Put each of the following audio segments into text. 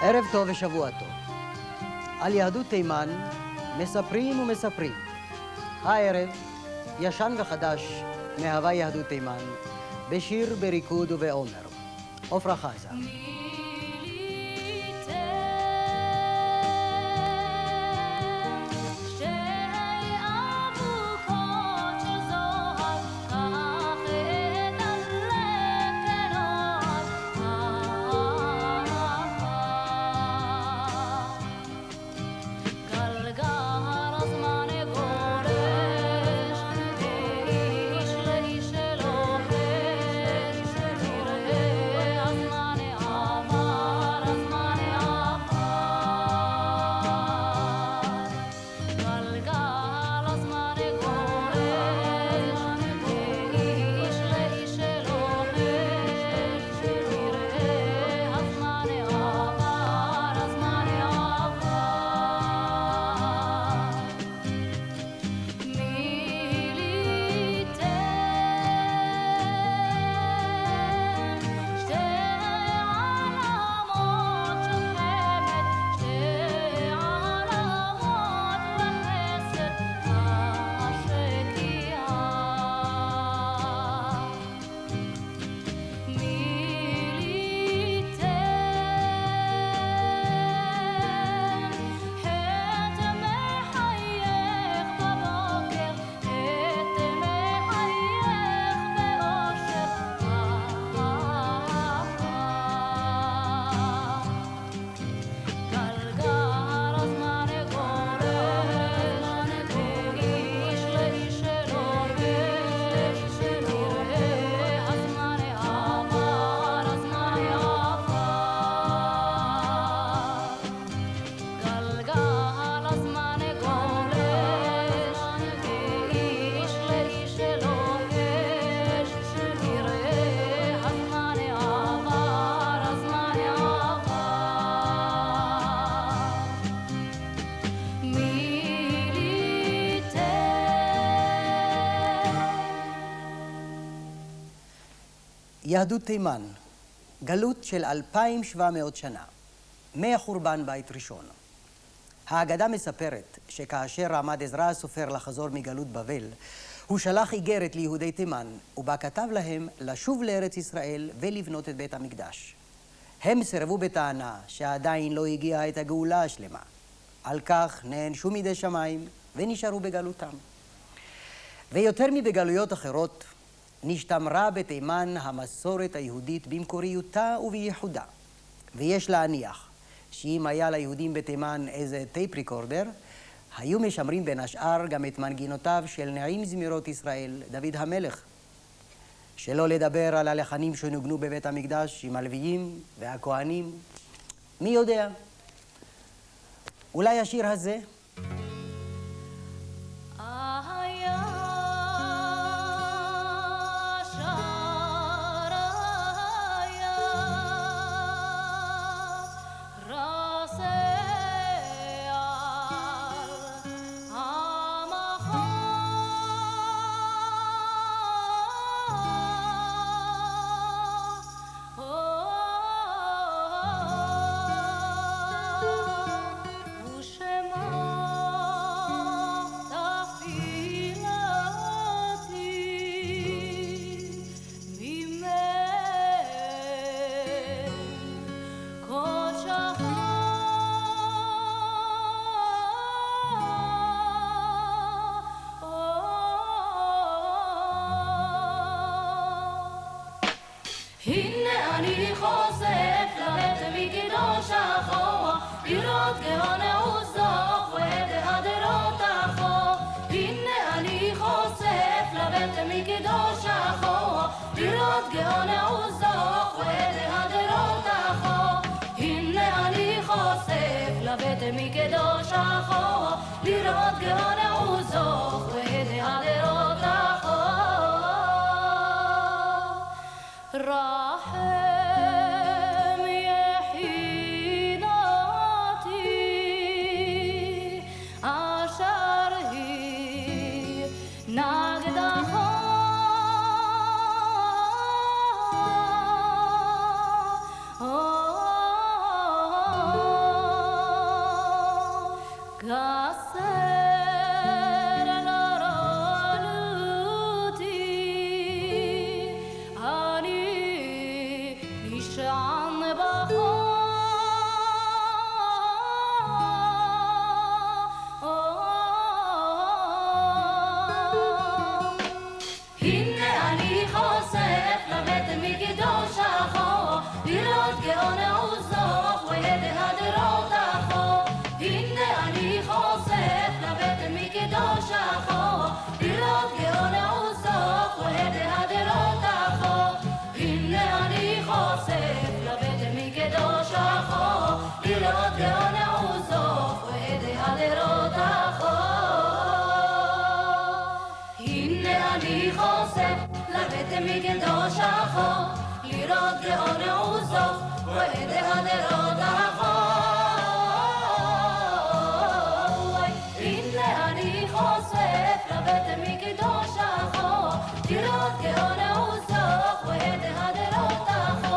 ערב טוב ושבוע טוב. על יהדות תימן מספרים ומספרים. הערב, ישן וחדש, מהווה יהדות תימן, בשיר, בריקוד ובעומר. עופרה חזה. יהדות תימן, גלות של 2,700 שנה, מהחורבן בית ראשון. האגדה מספרת שכאשר עמד עזרא הסופר לחזור מגלות בבל, הוא שלח איגרת ליהודי תימן, ובה כתב להם לשוב לארץ ישראל ולבנות את בית המקדש. הם סירבו בטענה שעדיין לא הגיעה עת הגאולה השלמה. על כך נענשו מידי שמיים ונשארו בגלותם. ויותר מבגלויות אחרות, נשתמרה בתימן המסורת היהודית במקוריותה ובייחודה. ויש להניח שאם היה ליהודים בתימן איזה טייפ ריקורדר, היו משמרים בין השאר גם את מנגינותיו של נעים זמירות ישראל, דוד המלך. שלא לדבר על הלחנים שנוגנו בבית המקדש עם הלוויים והכהנים. מי יודע? אולי השיר הזה? הנה אני חושף לבית מקדוש אחורה, לראות גאון עוזו ואת הדרות אחורה. הנה אני חושף לבית מקדוש אחורה, לראות גאון עוזו ואת הדרות אחורה. הנה אני חושף לבית מקדוש אחורה, לראות גאון עוזו ואת הדרות אחורה. רחם יחידתי אשר היא נגדך oh, oh, oh, oh. מקדוש החור, לראות גאון עוזו, רואה דהדרות החור. הנה אני חושף לבית מקדוש החור, לראות גאון עוזו, רואה דהדרות החור.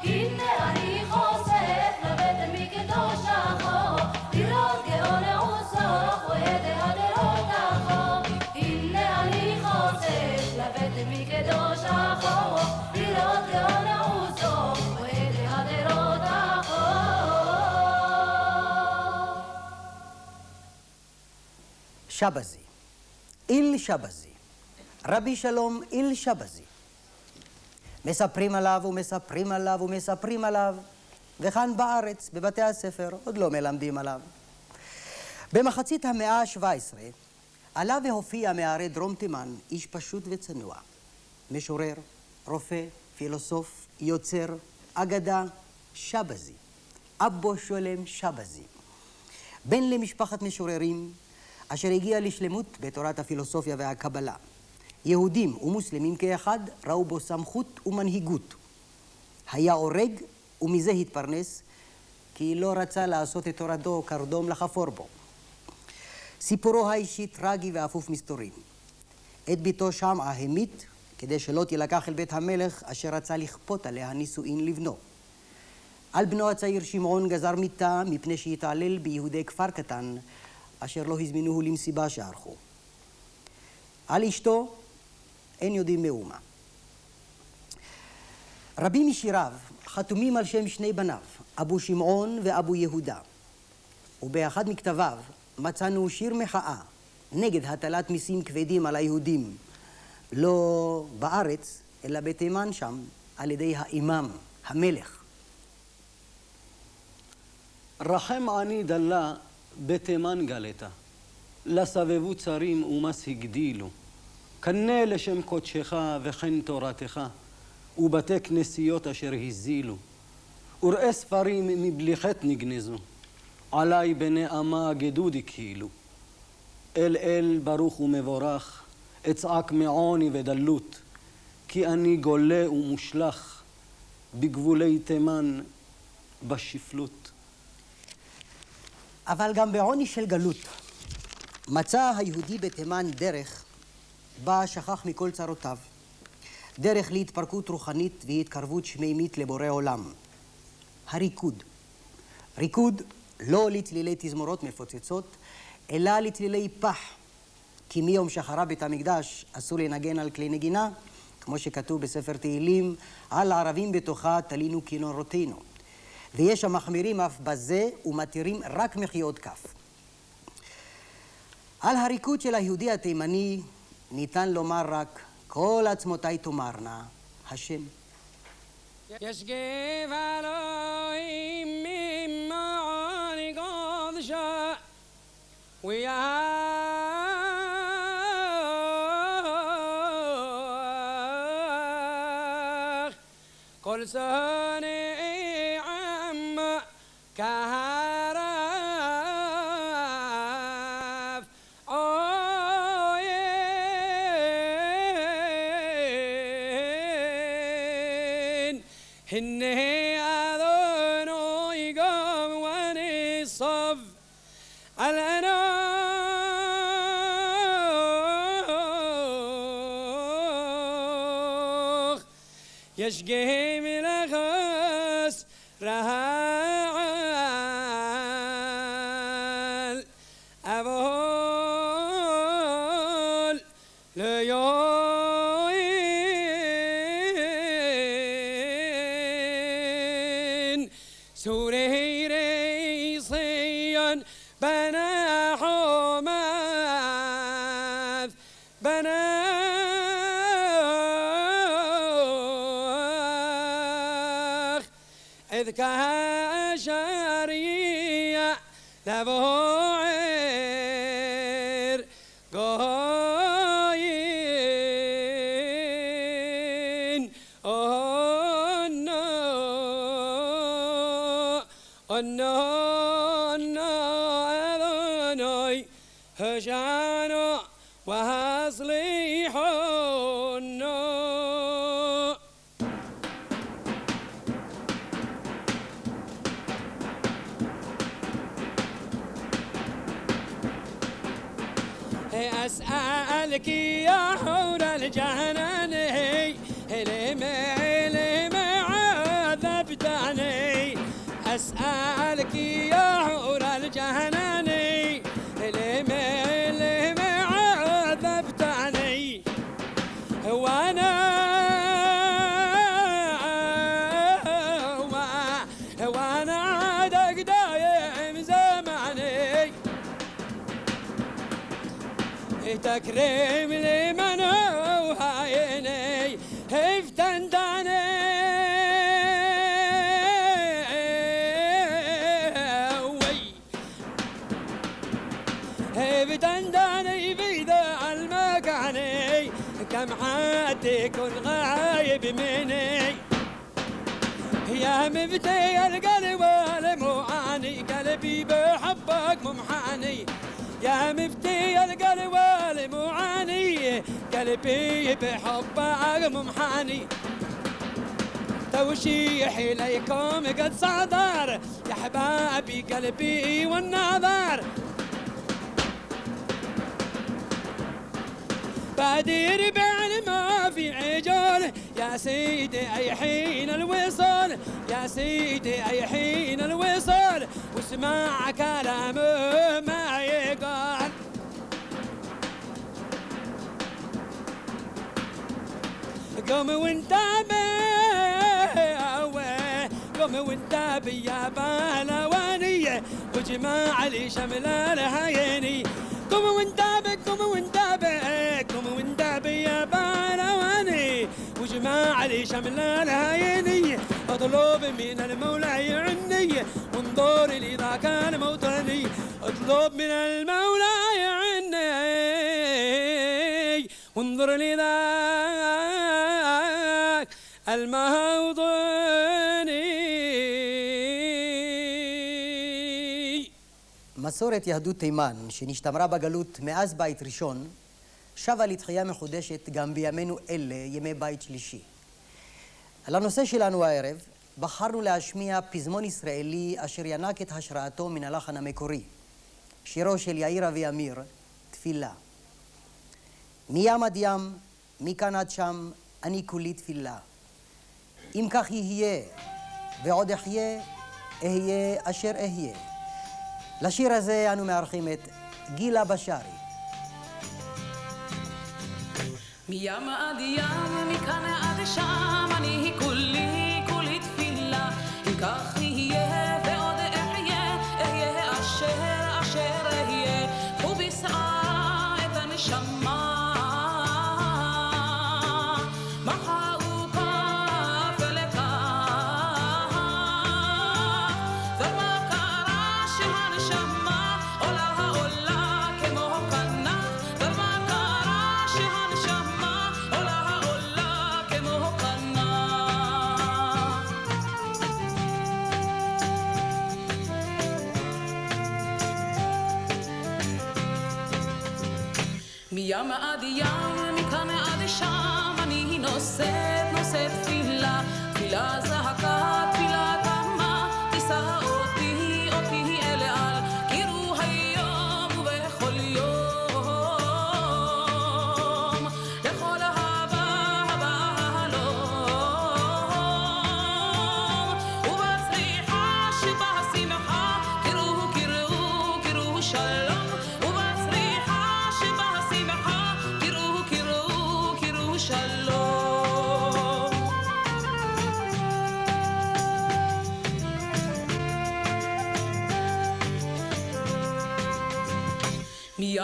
הנה אני חושף לבית מקדוש החור, לראות גאון עוזו, רואה דהדרות החור. הנה אני חושף לבית מקדוש החור, לראות גאון עוזו, רואה דהדרות החור. שבזי, איל שבזי, רבי שלום איל שבזי. מספרים עליו ומספרים עליו ומספרים עליו, וכאן בארץ, בבתי הספר, עוד לא מלמדים עליו. במחצית המאה ה-17 עלה והופיע מערי דרום תימן איש פשוט וצנוע, משורר, רופא, פילוסוף, יוצר, אגדה, שבזי, אבו שולם שבזי. בן למשפחת משוררים אשר הגיע לשלמות בתורת הפילוסופיה והקבלה. יהודים ומוסלמים כאחד ראו בו סמכות ומנהיגות. היה אורג ומזה התפרנס, כי לא רצה לעשות את תורתו קרדום לחפור בו. סיפורו האישי טרגי ואפוף מסתורים. את ביתו שמעה המית כדי שלא תילקח אל בית המלך אשר רצה לכפות עליה נישואין לבנו. על בנו הצעיר שמעון גזר מיתה מפני שהתעלל ביהודי כפר קטן אשר לא הזמיnuhu למסיבה שערכו. על אשתו אין יודעים מאומה. רבים משיריו חתומים על שם שני בניו, אבו שמעון ואבו יהודה. ובאחד מכתביו מצאנו שיר מחאה נגד הטלת מיסים כבדים על היהודים, לא בארץ, אלא בתימן שם, על ידי האימאם, המלך. רחם עני דלה בתימן גלתה, לסבבו צרים ומס הגדילו, קנה לשם קודשך וכן תורתך, ובתי כנסיות אשר הזילו, וראה ספרים מבליחת נגנזו, עלי בני אמה גדודי כאילו. אל ברוך ומבורך, אצעק מעוני ודלות, כי אני גולה ומושלך בגבולי תימן בשפלות. אבל גם בעוני של גלות מצא היהודי בתימן דרך בה שכח מכל צרותיו, דרך להתפרקות רוחנית והתקרבות שמימית לבורא עולם. הריקוד. ריקוד לא לצלילי תזמורות מפוצצות, אלא לצלילי פח. כי מיום שחרב בית המקדש אסור לנגן על כלי נגינה, כמו שכתוב בספר תהילים, על הערבים בתוכה תלינו כינורותינו. ויש המחמירים אף בזה ומתירים רק מחיאות כף. על הריקוד של היהודי התימני ניתן לומר רק כל עצמותיי תאמרנה השם. يشقي فالوهم من معاني قد شاء وياخ كل سنة عم كهرف عوين هني أذنو يقوم واني صف الأنوخ يشقي من الخس رهال أبو ليوين سوري صيان بنا حماث بنا إذ كهشرية لبوعر قاين أذني هجانا وهصليحنا أسألك يا حور الجنان لما عذبتني أسألك يا حور الجنان لما عذبتني وانا عادك دايم زماني تكريم لمن هو هايني افتنداني افتنداني بيدا المكاني كم حد يكون غايب مني يا مفتي القلب والمعاني قلبي بحبك ممحاني يا مفتي القلب والمعاني قلبي بحبك ممحاني توشيحي ليكم قد صدر يا حبابي قلبي والنظر بادير بعد ما في عجال يا سيدي أي حين الوصال يا سيدي أي حين الوصال واسمع كلامه ما يقال قوم وانت قوم وانت بيا بالوانية وجماع لي شمل الهيني قوم وانت قوم وانت قوم وانت بيا بالواني وجماع لي شمل الهيني اطلب من المولى يعني وانظر لي ذاك الموطني اطلب من المولى يعني وانظر لي ذاك الموطني. מסורת יהדות תימן, שנשתמרה בגלות מאז בית ראשון, שבה לתחייה מחודשת גם בימינו אלה, ימי בית שלישי. על הנושא שלנו הערב, בחרנו להשמיע פזמון ישראלי אשר ינק את השראתו מן הלחן המקורי, שירו של יאיר אבי אמיר, תפילה. מים עד ים, מכאן עד שם, אני כולי תפילה. אם כך יהיה, ועוד אחיה, אהיה אשר אהיה. לשיר הזה אנו מארחים את גילה בשארי. מים עד ים, מכאן עד שם, אני כולי תפילה. אם כך יהיה ועוד אחיה, אהיה אשר אהיה. קחו בשעה את הנשמה, מחאו כף לכף, ומה קרה שהנשמה עולה כמו כנף, ומה קרה שהנשמה עולה כמו כנף. מים עד ים, מכאן עד שם, אני נושאת תפילה. תפילה זעקה, תפילה קמה, תישא אותי אל על, קירו היום ובכל יום, לכל הבא ובצריחה שבשמחה, קירו שלום, ובצריחה שבשמחה, קירו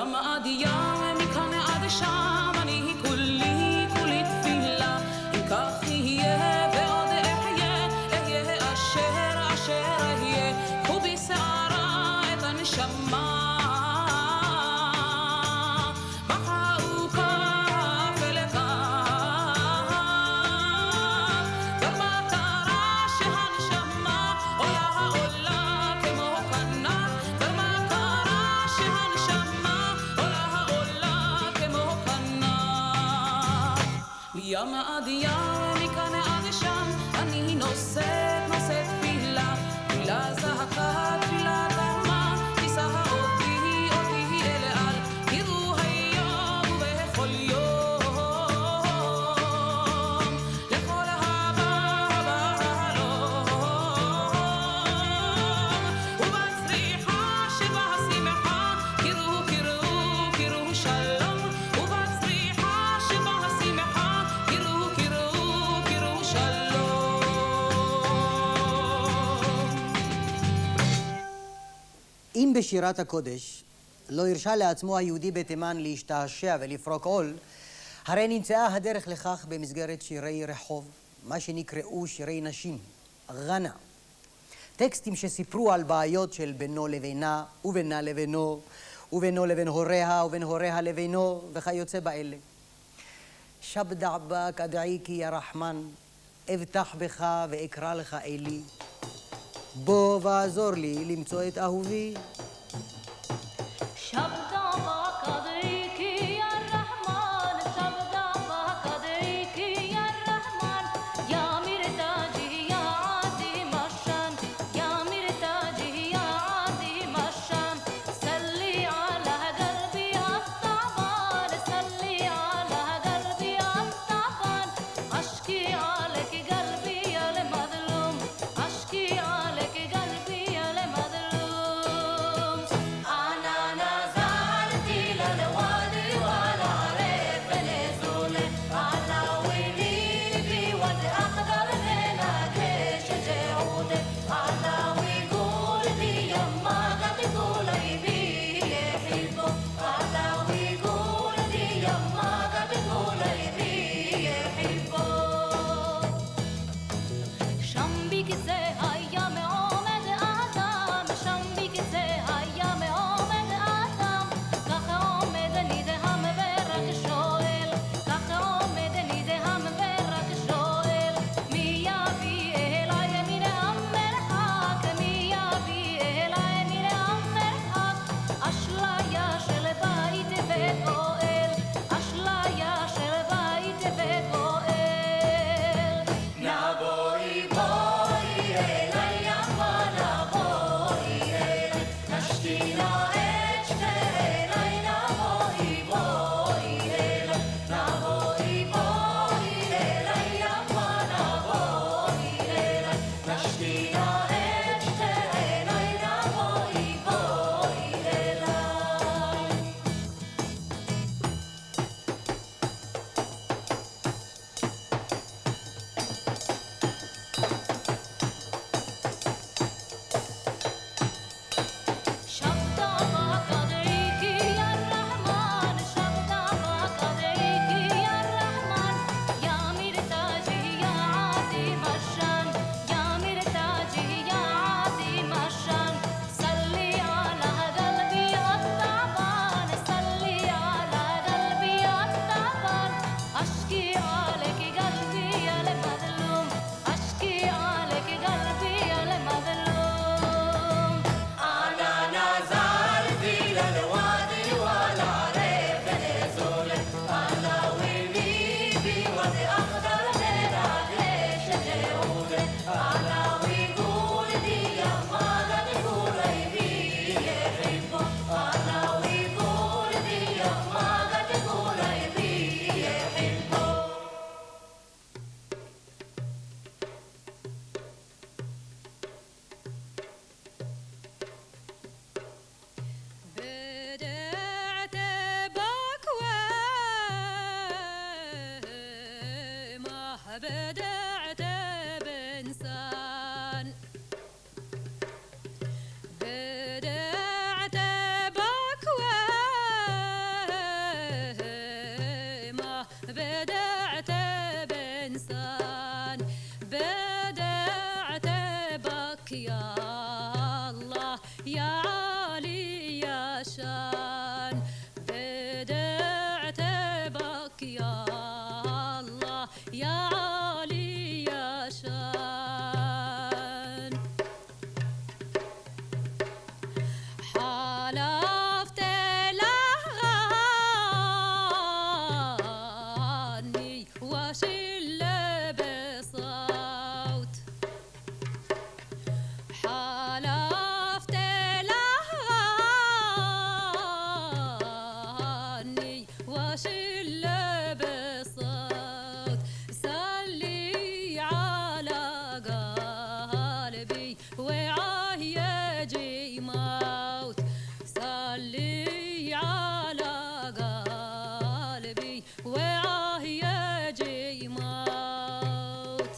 ים עד ים, מכאן עד שם, אני כולי כולי תפילה. אם כך יהיה ועוד אחיה, אהיה אשר אשר אהיה. קחו בשערה את הנשמה, ים עד ים, מכאן עד שם, אני נושאת תפילה. תפילה זעקה, תפילה דממה, תישא אותי אל על. תראו היום ובכל יום, לכל הבא הלום. ובצריחה שבה השמחה, קראו שלום. ובצריחה שבה השמחה, קראו שלום. אם בשירת הקודש לא הרשה לעצמו היהודי בתימן להשתעשע ולפרוק עול, הרי נמצאה הדרך לכך במסגרת שירי רחוב, מה שנקראו שירי נשים, גנה. טקסטים שסיפרו על בעיות של בינו לבינה, ובינה לבינו, ובינו לבין הוריה, ובין הוריה לבינו, וכיוצא באלה. שבדע בק אדעיקי יא רחמן, אבטח בך ואקרא לך אלי. בוא ועזור לי למצוא את אהובי. شبدا بقدريكي يا الرحمن شبدا بقدريكي يا الرحمن يا مرتاجي يا عظيم الشان يا مرتاجي يا عظيم الشان صلي على قلبي الطعبان صلي على قلبي الطعبان أشكي عليك قلبي يا المظلوم أشكي عليك قلبي يا المظلوم بدعت بك يا الله يا علي يا شان حلفت لغاني واشل بصوت حلفت لغاني واشل بصوت سلي على قلبي وعاه يجي موت سلي على قلبي وعاه يجي موت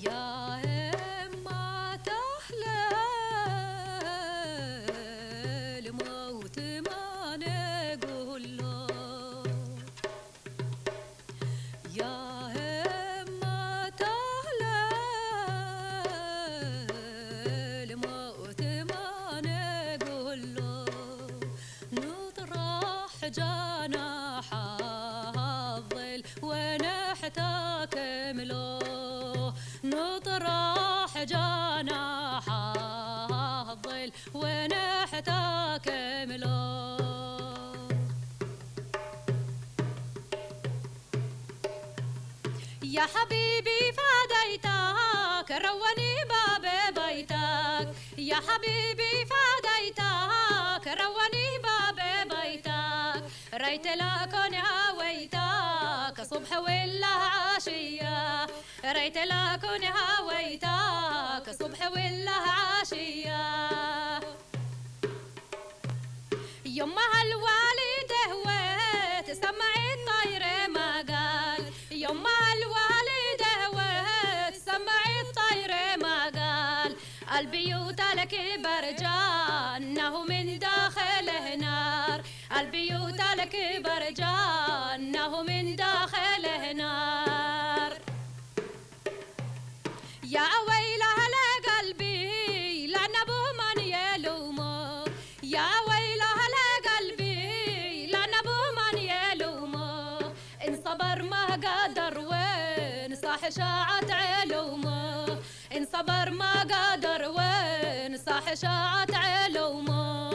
يا إما تحلى الموت ما نقول له يا إما تحلى الموت ما نقول له نطرح جناح الظل ونحتكم له نطرح جناح الظل ونحتكم له يا حبيبي فديتك رواني باب بيتك يا حبيبي فديتك رواني باب بيتك ريت لكن هويتك صبح ولا عشية ريت لكن هويتك صبح ولا عشية يما هالوالد هويت سمعي الطير ما قال يما هالوالد هويت سمعي الطير ما قال البيوت لك برجانه من داخله نار البيوت لك برجانه من داخله نار يا ويله لقلبي لعن ابو من يلومه يا ويله لقلبي لعن ابو من يلومه ان صبر ما قدر وين صاح شاعت علومه ان صبر ما قدر وين صاح شاعت علومه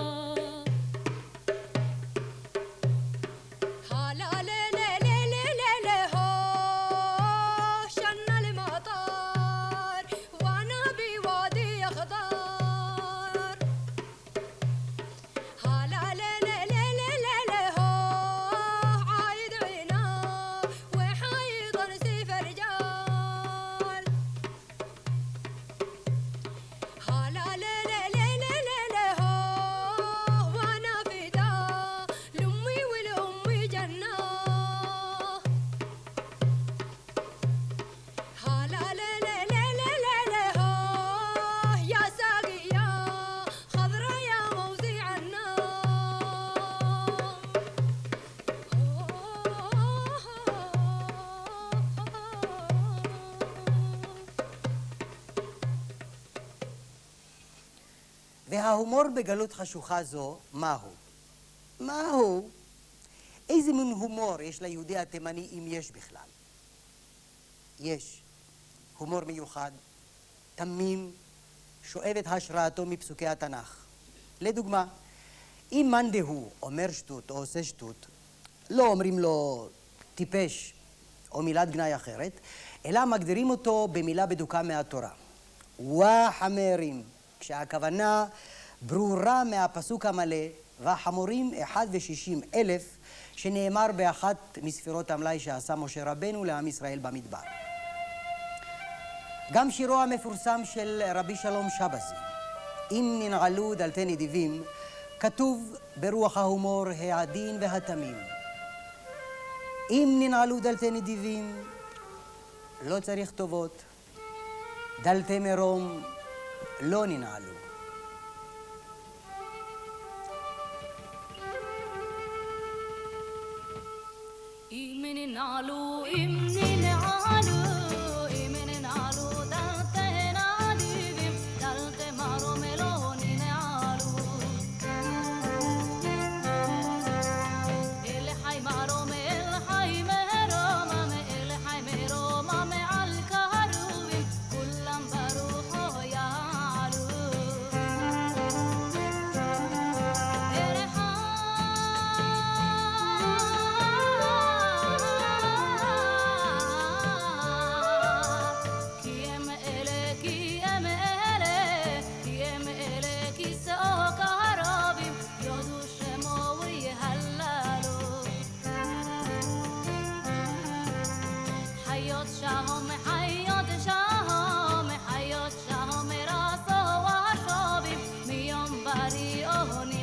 هلا ليلي ليلي ليلي هو شن المطار وانا بوادي اخضر هلا ليلي ليلي ليلي هو عايد عينا وحايض سيف رجال هلا ليلي ليلي ليلي هو وانا فدا لامي ولامي جنة هلا ليلي ليلي ليلي هو يا ساقية خضرا يا موزيع וההומור בגלות חשוכה זו, מהו? מהו? איזה מין הומור יש ליהודי התימני אם יש בכלל? יש. הומור מיוחד, תמים, שואב את השראתו מפסוקי התנ"ך. לדוגמה, אם מאן דהוא אומר שטות או עושה שטות, לא אומרים לו טיפש או מילת גנאי אחרת, אלא מגדירים אותו במילה בדוקה מהתורה. וחמרים, כשהכוונה ברורה מהפסוק המלא, והחמורים 61,000 שנאמר באחת מספירות המלאי שעשה משה רבנו לעם ישראל במדבר. גם שירו המפורסם של רבי שלום שבזי, אם ננעלו דלתי נדיבים, כתוב ברוח ההומור העדין והתמים. אם ננעלו דלתי נדיבים, לא צריך טובות, דלתי מרום לא ננעלו. אם ננעלו, אם ננעלו, אם ננעלו דלתי נדיבים, דלתי מרום לא ננעלו. אני